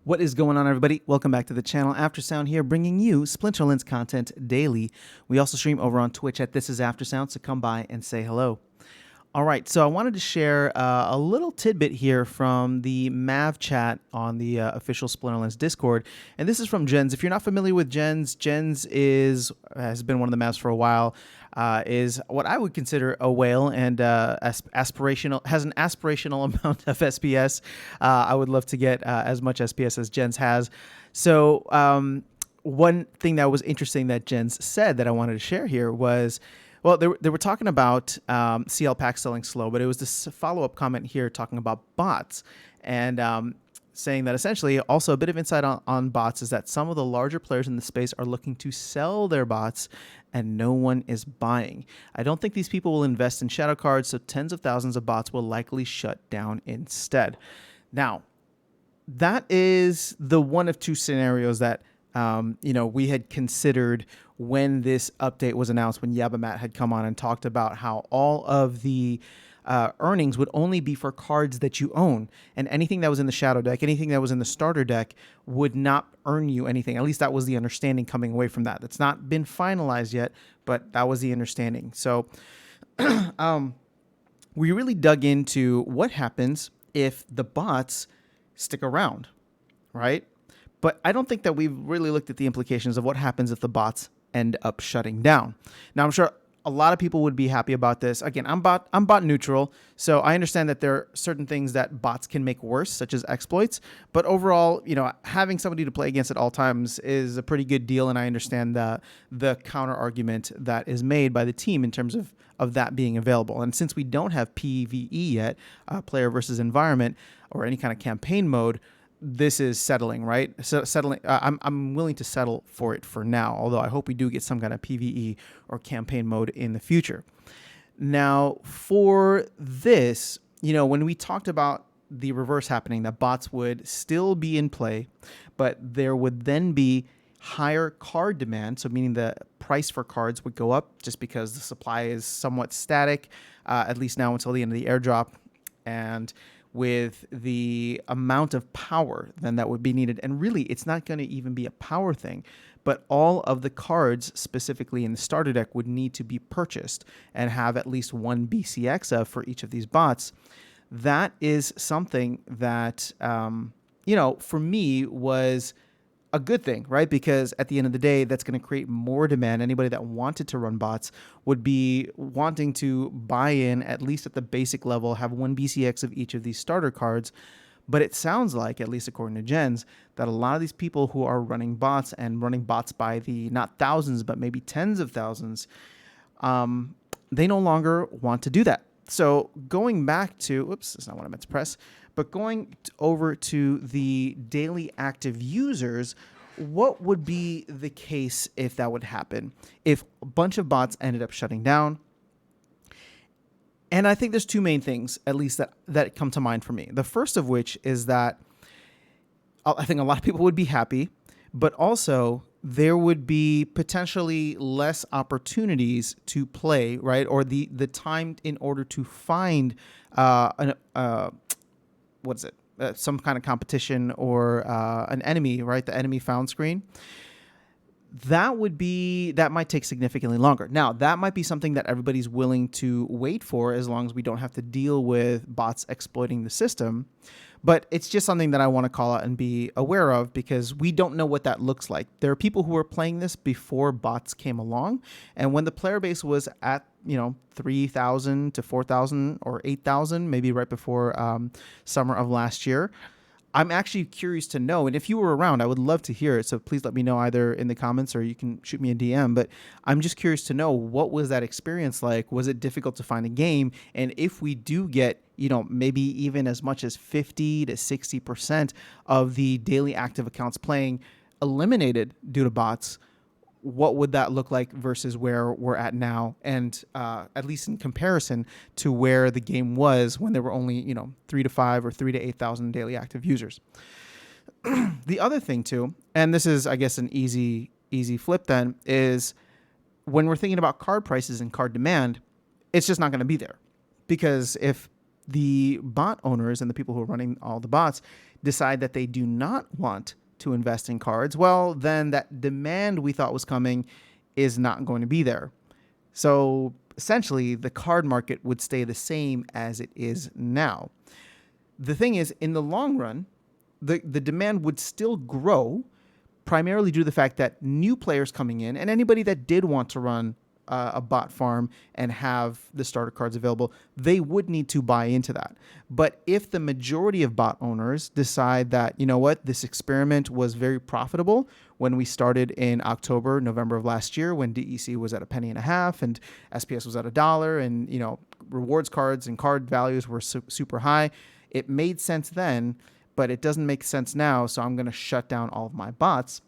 What is going on, everybody? Welcome back to the channel. Aftersound here, bringing you Splinterlands content daily. We also stream over on Twitch at This Is Aftersound, so come by and say hello. All right, so I wanted to share a little tidbit here from the Mav chat on the official Splinterlands Discord, and this is from Jens. If you're not familiar with Jens, has been one of the Mavs for a while. Is what I would consider a whale and aspirational, has an aspirational amount of SPS. I would love to get as much SPS as Jens has. So one thing that was interesting that Jens said that I wanted to share here was, well, they were talking about CL packs selling slow, but it was this follow-up comment here talking about bots and saying that essentially also a bit of insight on bots is that some of the larger players in the space are looking to sell their bots and no one is buying. I don't think these people will invest in shadow cards, so tens of thousands of bots will likely shut down instead. Now, that is the one of two scenarios that we had considered when this update was announced, when Yabamat had come on and talked about how all of the earnings would only be for cards that you own, and anything that was in the shadow deck, anything that was in the starter deck would not earn you anything. At least that was the understanding coming away from that. That's not been finalized yet, but that was the understanding. So we really dug into what happens if the bots stick around, right? But I don't think that we've really looked at the implications of what happens if the bots end up shutting down. Now, I'm sure a lot of people would be happy about this. Again, I'm bot neutral, so I understand that there are certain things that bots can make worse, such as exploits. But overall, having somebody to play against at all times is a pretty good deal, and I understand the counter argument that is made by the team in terms of that being available. And since we don't have PvE yet, player versus environment, or any kind of campaign mode, this is settling, right? So settling. I'm willing to settle for it for now, although I hope we do get some kind of PvE or campaign mode in the future. Now, for this, when we talked about the reverse happening, that bots would still be in play, but there would then be higher card demand, so meaning the price for cards would go up just because the supply is somewhat static, at least now until the end of the airdrop, and with the amount of power then that would be needed. And really, it's not going to even be a power thing, but all of the cards specifically in the starter deck would need to be purchased and have at least one BCX of for each of these bots. That is something that, for me was a good thing, right? Because at the end of the day, that's going to create more demand. Anybody that wanted to run bots would be wanting to buy in, at least at the basic level, have one BCX of each of these starter cards. But it sounds like, at least according to Jens, that a lot of these people who are running bots and running bots by the not thousands, but maybe tens of thousands, they no longer want to do that. So going back to, oops, that's not what I meant to press, but going over to the daily active users, what would be the case if that would happen? If a bunch of bots ended up shutting down? And I think there's two main things, at least that come to mind for me. The first of which is that I think a lot of people would be happy, but also there would be potentially less opportunities to play, right? Or the time in order to find some kind of competition or an enemy, right? The enemy found screen. That might take significantly longer. Now, that might be something that everybody's willing to wait for as long as we don't have to deal with bots exploiting the system. But it's just something that I want to call out and be aware of because we don't know what that looks like. There are people who were playing this before bots came along. And when the player base was at, 3,000 to 4,000 or 8,000, maybe right before summer of last year, I'm actually curious to know, and if you were around, I would love to hear it. So please let me know either in the comments or you can shoot me a DM. But I'm just curious to know, what was that experience like? Was it difficult to find a game? And if we do get, maybe even as much as 50 to 60% of the daily active accounts playing eliminated due to bots, what would that look like versus where we're at now? And at least in comparison to where the game was when there were only, 3 to 5 or 3 to 8,000 daily active users. The other thing too, and this is, I guess, an easy flip then, is when we're thinking about card prices and card demand, it's just not going to be there. Because if the bot owners and the people who are running all the bots decide that they do not want to invest in cards, well, then that demand we thought was coming is not going to be there. So essentially, the card market would stay the same as it is now. The thing is, in the long run, the demand would still grow, primarily due to the fact that new players coming in and anybody that did want to run a bot farm and have the starter cards available, they would need to buy into that. But if the majority of bot owners decide that, you know what, this experiment was very profitable when we started in October, November of last year, when DEC was at $0.015 and SPS was at $1, and rewards cards and card values were super high, it made sense then, but it doesn't make sense now, so I'm going to shut down all of my bots.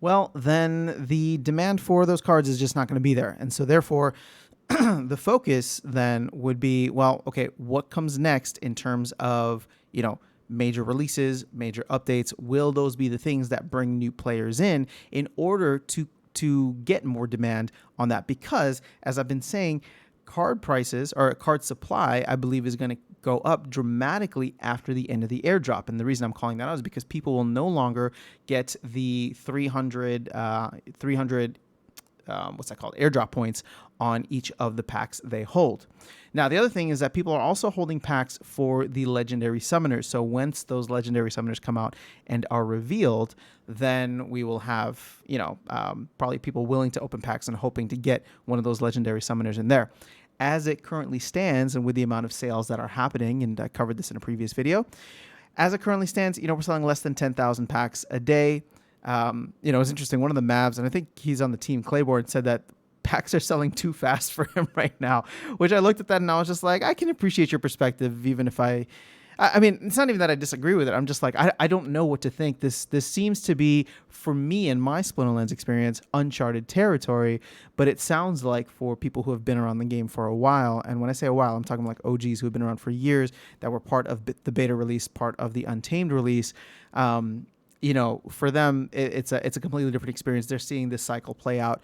Well, then the demand for those cards is just not going to be there. And so therefore, the focus then would be, well, okay, what comes next in terms of, major releases, major updates? Will those be the things that bring new players in order to get more demand on that? Because, as I've been saying, card prices or card supply, I believe, is going to go up dramatically after the end of the airdrop. And the reason I'm calling that out is because people will no longer get the 300 airdrop points on each of the packs they hold. Now, the other thing is that people are also holding packs for the legendary summoners. So once those legendary summoners come out and are revealed, then we will have, probably people willing to open packs and hoping to get one of those legendary summoners in there. As it currently stands, and with the amount of sales that are happening, and I covered this in a previous video, as it currently stands, we're selling less than 10,000 packs a day. It's interesting. One of the Mavs, and I think he's on the team, Claiborne, said that packs are selling too fast for him right now, which I looked at that and I was just like, I can appreciate your perspective, even if I mean, it's not even that I disagree with it. I'm just like, I don't know what to think. This seems to be, for me and my Splinterlands experience, uncharted territory, but it sounds like for people who have been around the game for a while, and when I say a while, I'm talking like OGs who have been around for years, that were part of the beta release, part of the Untamed release, for them, it's a completely different experience. They're seeing this cycle play out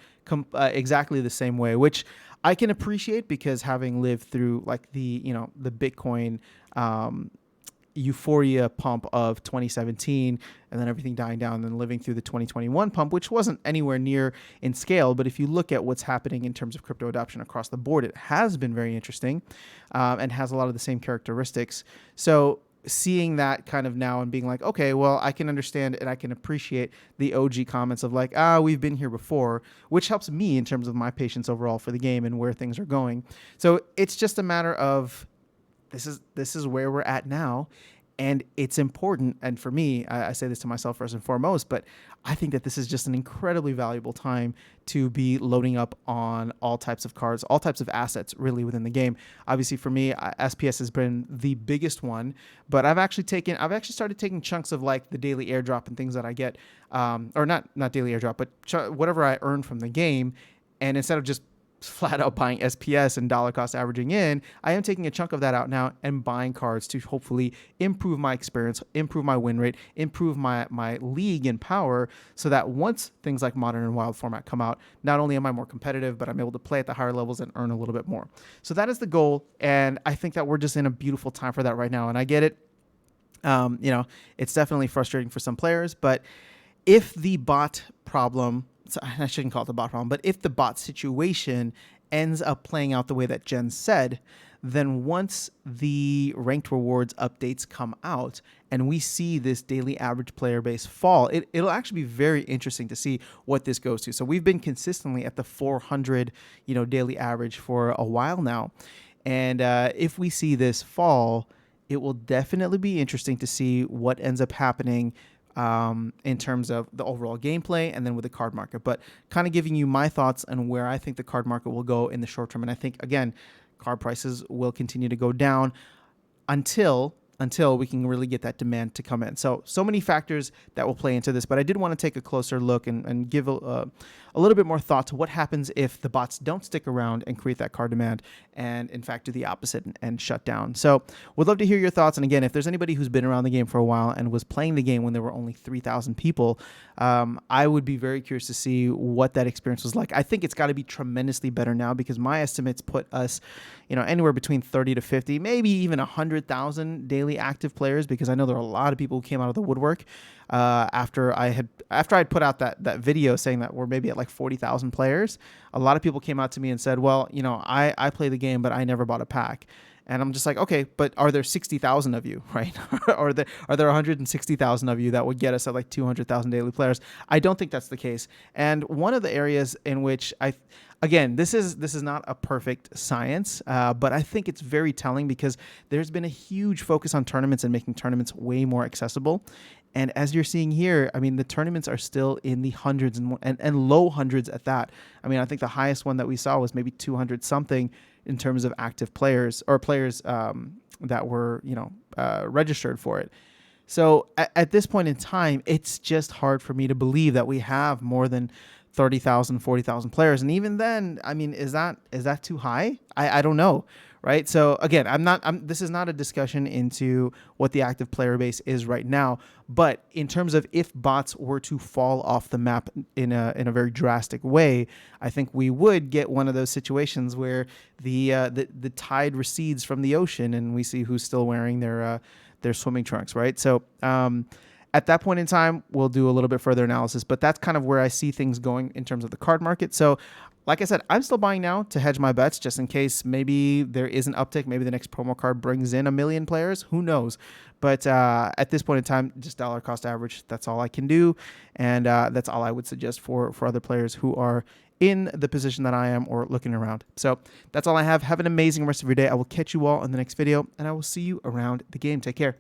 exactly the same way, which I can appreciate, because having lived through like the Bitcoin euphoria pump of 2017 and then everything dying down, and then living through the 2021 pump, which wasn't anywhere near in scale. But if you look at what's happening in terms of crypto adoption across the board, it has been very interesting and has a lot of the same characteristics. So seeing that kind of now and being like, okay, well, I can understand and I can appreciate the OG comments of like, we've been here before, which helps me in terms of my patience overall for the game and where things are going. So it's just a matter of this is where we're at now. And it's important. And for me, I say this to myself first and foremost, but I think that this is just an incredibly valuable time to be loading up on all types of cards, all types of assets really within the game. Obviously for me, SPS has been the biggest one, but I've actually started taking chunks of like the daily airdrop and things that I get, or not daily airdrop, but whatever I earn from the game. And instead of just flat out buying SPS and dollar cost averaging in, I am taking a chunk of that out now and buying cards to hopefully improve my experience, improve my win rate, improve my league and power, so that once things like Modern and Wild format come out, not only am I more competitive, but I'm able to play at the higher levels and earn a little bit more. So that is the goal, and I think that we're just in a beautiful time for that right now, and I get it. It's definitely frustrating for some players, but if the bot problem, I shouldn't call it the bot problem, but if the bot situation ends up playing out the way that Jen said, then once the ranked rewards updates come out and we see this daily average player base fall, it'll actually be very interesting to see what this goes to. So we've been consistently at the 400, daily average for a while now. And if we see this fall, it will definitely be interesting to see what ends up happening in terms of the overall gameplay and then with the card market, but kind of giving you my thoughts on where I think the card market will go in the short term. And I think, again, card prices will continue to go down until until we can really get that demand to come in. So many factors that will play into this, but I did want to take a closer look and give a little bit more thought to what happens if the bots don't stick around and create that card demand and in fact do the opposite and shut down. So would love to hear your thoughts. And again, if there's anybody who's been around the game for a while and was playing the game when there were only 3,000 people, I would be very curious to see what that experience was like. I think it's got to be tremendously better now because my estimates put us, anywhere between 30 to 50, maybe even 100,000 daily active players, because I know there are a lot of people who came out of the woodwork after I had put out that video saying that we're maybe at like 40,000 players. A lot of people came out to me and said, well, I play the game, but I never bought a pack. And I'm just like, okay, but are there 60,000 of you, right? Are there 160,000 of you that would get us at like 200,000 daily players? I don't think that's the case. And one of the areas in which again, this is not a perfect science, but I think it's very telling because there's been a huge focus on tournaments and making tournaments way more accessible. And as you're seeing here, I mean, the tournaments are still in the hundreds and low hundreds at that. I mean, I think the highest one that we saw was maybe 200 something in terms of active players or players that were, registered for it. So at this point in time, it's just hard for me to believe that we have more than 30,000, 40,000 players. And even then, I mean, is that too high? I don't know. Right. So again, this is not a discussion into what the active player base is right now, but in terms of if bots were to fall off the map in a very drastic way, I think we would get one of those situations where the tide recedes from the ocean and we see who's still wearing their swimming trunks. Right. So, at that point in time, we'll do a little bit further analysis, but that's kind of where I see things going in terms of the card market. So like I said, I'm still buying now to hedge my bets just in case maybe there is an uptick. Maybe the next promo card brings in 1 million players. Who knows? But at this point in time, just dollar cost average, that's all I can do. And that's all I would suggest for other players who are in the position that I am or looking around. So that's all I have. Have an amazing rest of your day. I will catch you all in the next video, and I will see you around the game. Take care.